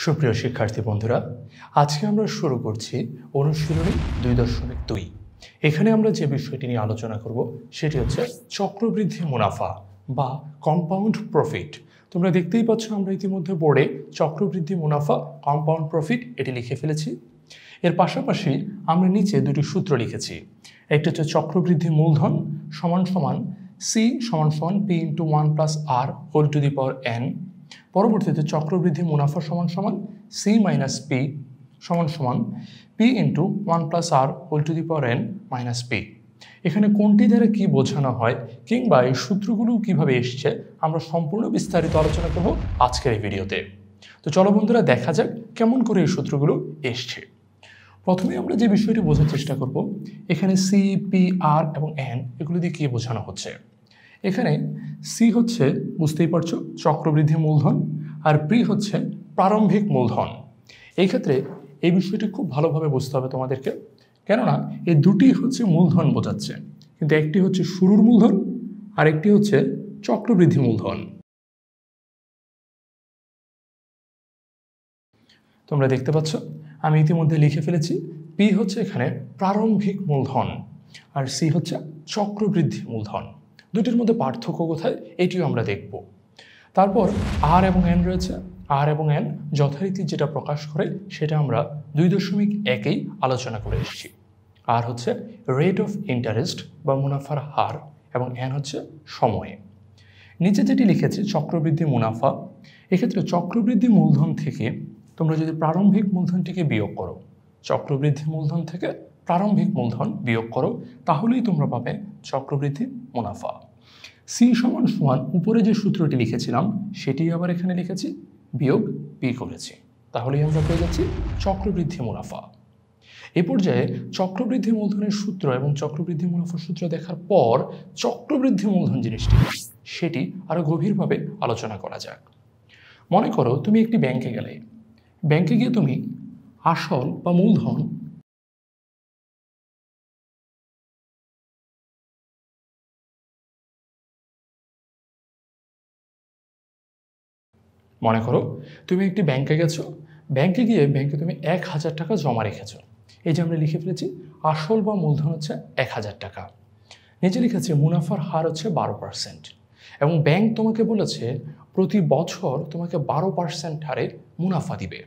সুপ্রিয় শিক্ষার্থী বন্ধুরা, আজকে আমরা শুরু করছি অনুশীলনী 2.2। এখানে আমরা যে বিষয়টি নিয়ে আলোচনা করব সেটি হচ্ছে চক্রবৃদ্ধি মুনাফা বা কম্পাউন্ড প্রফিট। তোমরা দেখতেই পাচ্ছ আমরা ইতিমধ্যে বোর্ডে চক্রবৃদ্ধি মুনাফা কম্পাউন্ড প্রফিট এটি লিখে ফেলেছি। এর পাশাপাশি আমরা নিচে দুটি সূত্র লিখেছি। একটা হচ্ছে চক্রবৃদ্ধি মূলধন সমান সমান C সমান সমান P × 1 + R whole to the power n। পরবর্তীতে চক্রবৃদ্ধি মুনাফা সমান সমান C - P সমান সমান P × 1 + R whole to the power n - P। এখানে কোনটি দ্বারা কি বোঝানো হয় কিংবা এই সূত্রগুলো কিভাবে এসছে আমরা সম্পূর্ণ বিস্তারিত আলোচনা করব আজকের এই ভিডিওতে। তো চলো বন্ধুরা দেখা যাক কেমন করে এই সূত্রগুলো এসছে। প্রথমে আমরা যে বিষয়টি বোঝার চেষ্টা করব, এখানে C, P, R এবং n এগুলো দিয়ে কি বোঝানো হচ্ছে। এখানে C হচ্ছে বুঝতেই পারছো চক্রবৃদ্ধি মূলধন, আর P হচ্ছে প্রারম্ভিক মূলধন। এই ক্ষেত্রে এই বিষয়টি খুব ভালোভাবে বুঝতে হবে তোমাদেরকে, কেননা এই দুটি হচ্ছে মূলধন বোঝাচ্ছে, কিন্তু একটি হচ্ছে শুরুর মূলধন আর একটি হচ্ছে চক্রবৃদ্ধি মূলধন। তোমরা দেখতে পাচ্ছ আমি ইতিমধ্যে লিখে ফেলেছি P হচ্ছে এখানে প্রারম্ভিক মূলধন আর C হচ্ছে চক্রবৃদ্ধি মূলধন। দুটির মধ্যে পার্থক্য কোথায় এটিও আমরা দেখব। তারপর R এবং N রয়েছে। R এবং N যথারীতি যেটা প্রকাশ করে সেটা আমরা 2.1-এই আলোচনা করে এসেছি। R হচ্ছে রেট অফ ইন্টারেস্ট বা মুনাফার হার এবং N হচ্ছে সময়ে। নিচে যেটি লিখেছি চক্রবৃদ্ধি মুনাফা, এক্ষেত্রে চক্রবৃদ্ধি মূলধন থেকে তোমরা যদি প্রারম্ভিক মূলধনটিকে বিয়োগ করো, চক্রবৃদ্ধি মূলধন থেকে প্রারম্ভিক মূলধন বিয়োগ করো, তাহলেই তোমরা পাবে চক্রবৃদ্ধি মুনাফা। C সমান সমান উপরে যে সূত্রটি লিখেছিলাম সেটি আবার এখানে লিখেছি, বিয়োগ P করেছি, তাহলেই আমরা পেয়ে যাচ্ছি চক্রবৃদ্ধি মুনাফা। এ পর্যায়ে চক্রবৃদ্ধি মূলধনের সূত্র এবং চক্রবৃদ্ধি মুনাফার সূত্র দেখার পর চক্রবৃদ্ধি মূলধন জিনিসটি সেটি আরো গভীরভাবে আলোচনা করা যাক। মনে করো তুমি একটি ব্যাংকে গেলে, ব্যাংকে গিয়ে তুমি আসল বা মূলধন মনে করো তুমি একটি ব্যাংকে গেছো, ব্যাংকে গিয়ে ব্যাংকে তুমি 1000 টাকা জমা রেখেছো। এই যে আমরা লিখে ফেলেছি আসল বা মূলধন হচ্ছে 1000 টাকা। নিচে লিখেছে মুনাফার হার হচ্ছে 12% এবং ব্যাংক তোমাকে বলেছে প্রতি বছর তোমাকে 12% হারে মুনাফা দিবে।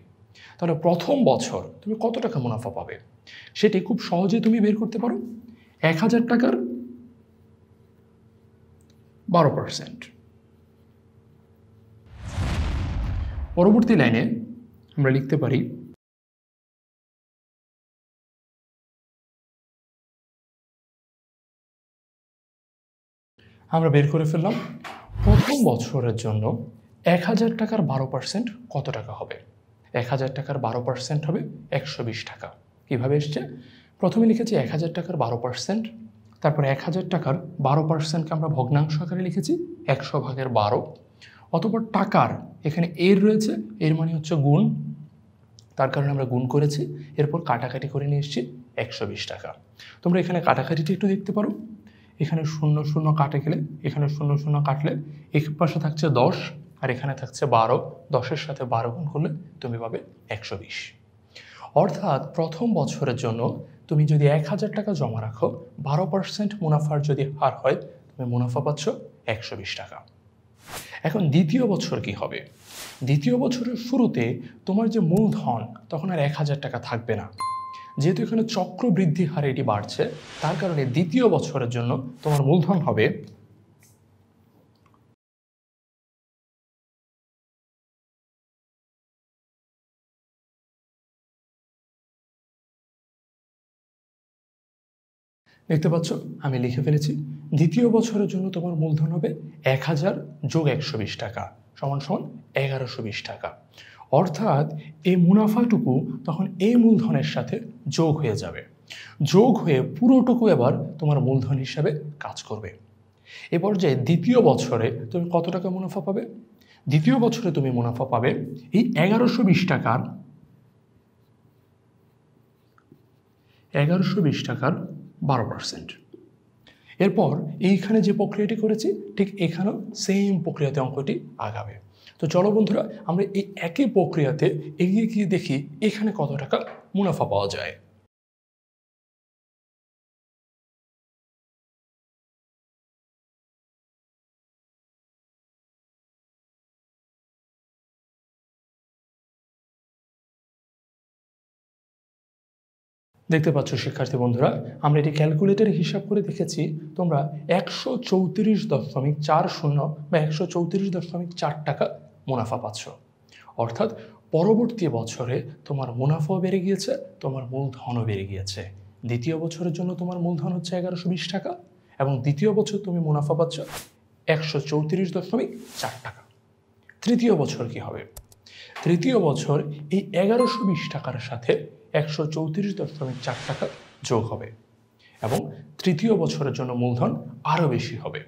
তাহলে প্রথম বছর তুমি কত টাকা মুনাফা পাবে সেটি খুব সহজে তুমি বের করতে পারো। 1000 টাকার 12%। পরবর্তী লাইনে আমরা লিখতে পারি আমরা বের করে ফেললাম প্রথম বছরের জন্য 1000 টাকার 12% কত টাকা হবে। 1000 টাকার 12% হবে 120 টাকা। কীভাবে এসছে? প্রথমে লিখেছি 1000 টাকার 12%, তারপর 1000 টাকার 12%কে আমরা ভগ্নাংশ আকারে লিখেছি 100/12। অতঃপর টাকার এখানে এর রয়েছে, এর মানে হচ্ছে গুণ, তার কারণে আমরা গুণ করেছি, এরপর কাটাকাটি করে নিয়ে এসেছি 120 টাকা। তোমরা এখানে কাটাকাটিটা একটু দেখতে পারো, এখানে 0 0 কাটে গেলে এখানে 0 0 কাটলে এক পাশে থাকছে 10 আর এখানে থাকছে 12, 10-এর সাথে 12 গুণ করলে তুমি পাবে 120। অর্থাৎ প্রথম বছরের জন্য তুমি যদি 1000 টাকা জমা রাখো, 12% মুনাফার যদি হার হয় তুমি মুনাফা পাচ্ছ 120 টাকা। এখন দ্বিতীয় বছর কি হবে? দ্বিতীয় বছরের শুরুতে তোমার যে মূলধন তখন আর 1000 টাকা থাকবে না, যেহেতু এখানে চক্রবৃদ্ধি হারে এটি বাড়ছে, তার কারণে দ্বিতীয় বছরের জন্য তোমার মূলধন হবে দেখতে পাচ্ছ আমি লিখে ফেলেছি দ্বিতীয় বছরের জন্য তোমার মূলধন হবে 1000 যোগ 120 টাকা সমান সমান 1120 টাকা। অর্থাৎ এই মুনাফাটুকু তখন এই মূলধনের সাথে যোগ হয়ে যাবে, যোগ হয়ে পুরোটুকু এবার তোমার মূলধন হিসাবে কাজ করবে। এ পর্যায়ে দ্বিতীয় বছরে তুমি কত টাকা মুনাফা পাবে? দ্বিতীয় বছরে তুমি মুনাফা পাবে এই 1120 টাকার 12%। এরপর এইখানে যে প্রক্রিয়াটি করেছি ঠিক এখানেও সেম প্রক্রিয়াতে অঙ্কটি আগাবে। তো চলো বন্ধুরা, আমরা এই একই প্রক্রিয়াতে এগিয়ে গিয়ে দেখি এখানে কত টাকা মুনাফা পাওয়া যায়। দেখতে পাচ্ছ শিক্ষার্থী বন্ধুরা, আমরা এটি ক্যালকুলেটরে হিসাব করে দেখেছি তোমরা 134.40 বা 134.4 টাকা মুনাফা পাচ্ছ। অর্থাৎ পরবর্তী বছরে তোমার মুনাফাও বেড়ে গিয়েছে, তোমার মূলধনও বেড়ে গিয়েছে। দ্বিতীয় বছরের জন্য তোমার মূলধন হচ্ছে 1120 টাকা এবং দ্বিতীয় বছর তুমি মুনাফা পাচ্ছ 134.4 টাকা। তৃতীয় বছর কি হবে? তৃতীয় বছর এই 1120 টাকার সাথে 134.4 টাকা যোগ হবে এবং তৃতীয় বছরের জন্য মূলধন আরও বেশি হবে।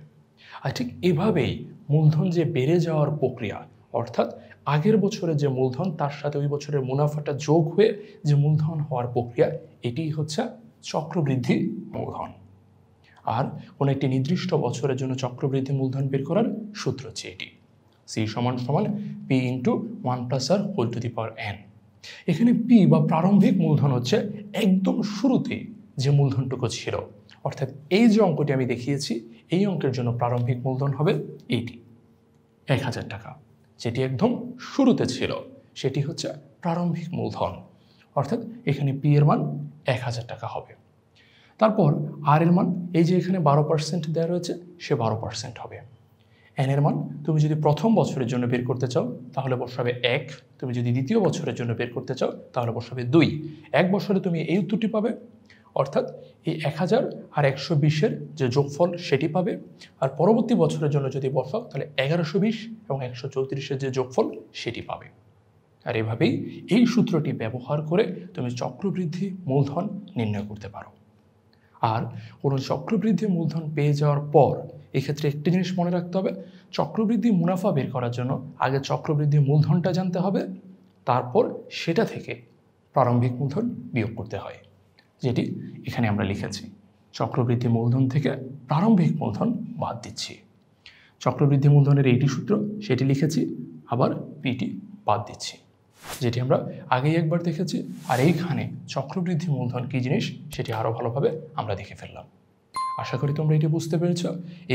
আর ঠিক এভাবেই মূলধন যে বেড়ে যাওয়ার প্রক্রিয়া, অর্থাৎ আগের বছরে যে মূলধন তার সাথে ওই বছরের মুনাফাটা যোগ হয়ে যে মূলধন হওয়ার প্রক্রিয়া, এটিই হচ্ছে চক্রবৃদ্ধি মূলধন। আর কোনো একটি নির্দিষ্ট বছরের জন্য চক্রবৃদ্ধি মূলধন বের করার সূত্র হচ্ছে এটি, C = P × 1 + R⁴ n। এখানে P বা প্রারম্ভিক মূলধন হচ্ছে একদম শুরুতে যে মূলধনটুকু ছিল, অর্থাৎ এই যে অঙ্কটি আমি দেখিয়েছি এই অঙ্কের জন্য প্রারম্ভিক মূলধন হবে এইটি 1000 টাকা, যেটি একদম শুরুতে ছিল সেটি হচ্ছে প্রারম্ভিক মূলধন। অর্থাৎ এখানে P এর মান 1000 টাকা হবে। তারপর R এর মান, এই যে এখানে 12% দেওয়া রয়েছে, সে 12% হবে। n এর মান তুমি যদি প্রথম বছরের জন্য বের করতে চাও তাহলে বসাবে 1, তুমি যদি দ্বিতীয় বছরের জন্য বের করতে চাও তাহলে বসাবে 2। এক বছরে তুমি এই উত্তরটি পাবে, অর্থাৎ এই 1000 আর 120-এর যে যোগফল সেটি পাবে। আর পরবর্তী বছরের জন্য যদি বসাও তাহলে 1120 এবং 134-এর যে যোগফল সেটি পাবে। আর এভাবেই এই সূত্রটি ব্যবহার করে তুমি চক্রবৃদ্ধি মূলধন নির্ণয় করতে পারো। আর কোনো চক্রবৃদ্ধি মূলধন পেয়ে যাওয়ার পর এক্ষেত্রে একটি জিনিস মনে রাখতে হবে, চক্রবৃদ্ধি মুনাফা বের করার জন্য আগে চক্রবৃদ্ধি মূলধনটা জানতে হবে, তারপর সেটা থেকে প্রারম্ভিক মূলধন বিয়োগ করতে হয়, যেটি এখানে আমরা লিখেছি। চক্রবৃদ্ধি মূলধন থেকে প্রারম্ভিক মূলধন বাদ দিচ্ছি। চক্রবৃদ্ধি মূলধনের এইটি সূত্র, সেটি লিখেছি, আবার পিটি বাদ দিচ্ছি, যেটি আমরা আগেই একবার দেখেছি। আর এইখানে চক্রবৃদ্ধি মূলধন কী জিনিস সেটি আরও ভালোভাবে আমরা দেখে ফেললাম। আশা করি তোমরা এটি বুঝতে পেরেছ।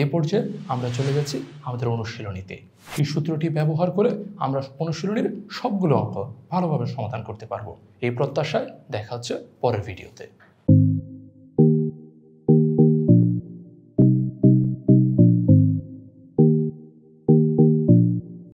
এই পর্যায়ে আমরা চলে যাচ্ছি আমাদের অনুশীলনীতে। এই সূত্রটি ব্যবহার করে আমরা অনুশীলনীর সবগুলো অঙ্ক ভালোভাবে সমাধান করতে পারবো, এই প্রত্যাশায় দেখা হচ্ছে পরের ভিডিওতে।